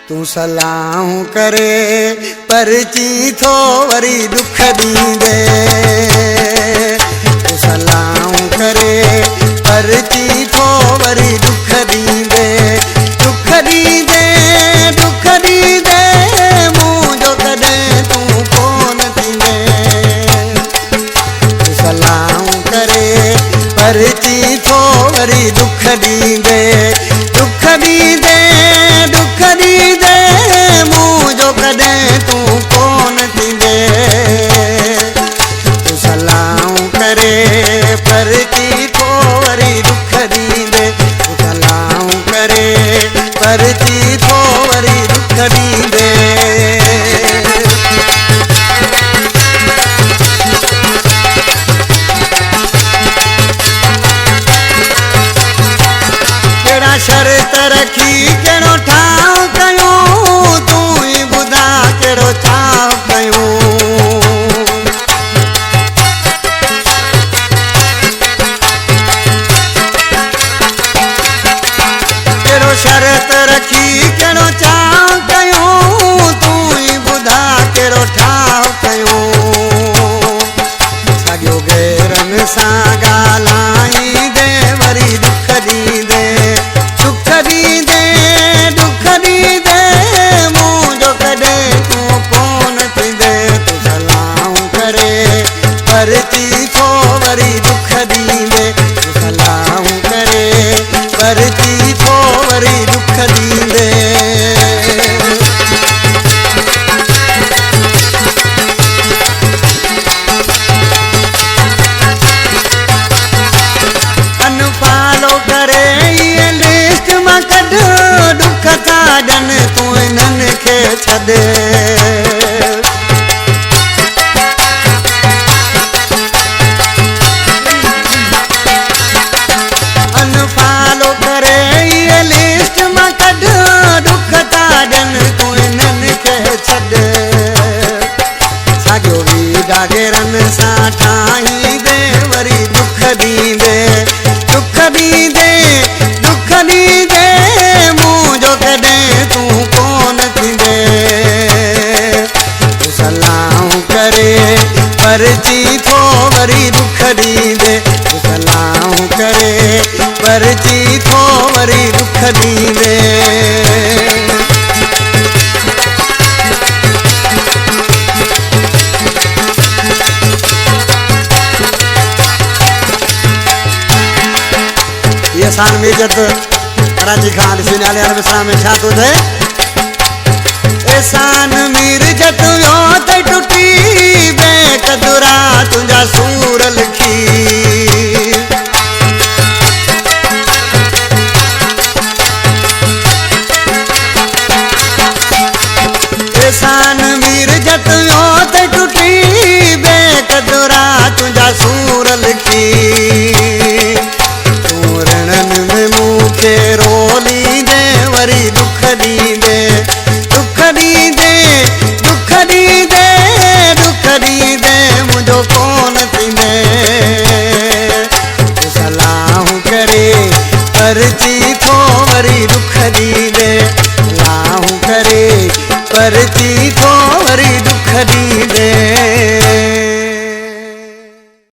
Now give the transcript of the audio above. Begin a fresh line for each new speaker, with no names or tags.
तू सलाहूं करे परची थो वरी दुख दींदे। तू सलाहूं करे परची थो वरी दुख दींदे। दुख दींदे दुख दींदे मुंहिंजो कॾहिं तूं कोन थींदे। तू सलाहूं करे परची थो वरी दुख दींदे। दुख दींदे दुख दींदे मुंहिंजो कॾहिं तूं कोन थींदे। तू सलाहूं करे परची थो वरी दुख दींदे। तू सलाहूं करे परची थो वरी दुख दींदे। कहिड़ा शर्त रखी कहिड़ो ठाव कयूं तूं ई ॿुधा कहिड़ो ठाव कयूं। कहिड़ो शर्त रखी कहिड़ो चाव कयूं तूं ई ॿुधा कहिड़ो ठाव कयूं। साॻियो गैरनि सां ॻाल्हाईंदे वरी दुख ॾींदे। दुख दींदे दुख दींदे मुंहिंजो कॾहिं तूं कोन थींदे। तू सलाहूं करे परची थो वरी दुख दींदे। तू सलाहूं करे परची थो वरी दुख दींदे। अनफॉलो करे इहे लिस्ट मां कढ दुख था ॾियनि तूं इन्हनि खे छॾे। अनफॉलो करे इहे लिस्ट मां कढ दुख था ॾियनि तूं इन्हनि खे छॾे। साॻियो वीडा गेरनि सां ठाहींदे वरी दुख ॾींदे। दुख ॾींदे दुख ॾींदे मुंहिंजो कॾहिं तूं कोन थींदे। तू सलाहूं करे परची थो वरी दुख ॾींदे। तू सलाहूं करे परची थो वरी दुख ॾींदे। एहसान मिर्जत कराची खां ॾिसी नाले वारे मिसरा में छा थो थिए। एहसान मिर्जत वियो त टुटी बेक़दुरा तुंहिंजा सूर लिखी। एहसान मिर्जत वियो त टुटी बेक़दुरा तुंहिंजा सूर लिखी। मूंखे रोलींदे वरी दुख ॾींदे। दुख ॾींदे दुख ॾींदे दुख ॾींदे मुंहिंजो कोन थींदे। तू सलाहूं करे परची थो वरी दुख ॾींदे। सलाहूं करे परची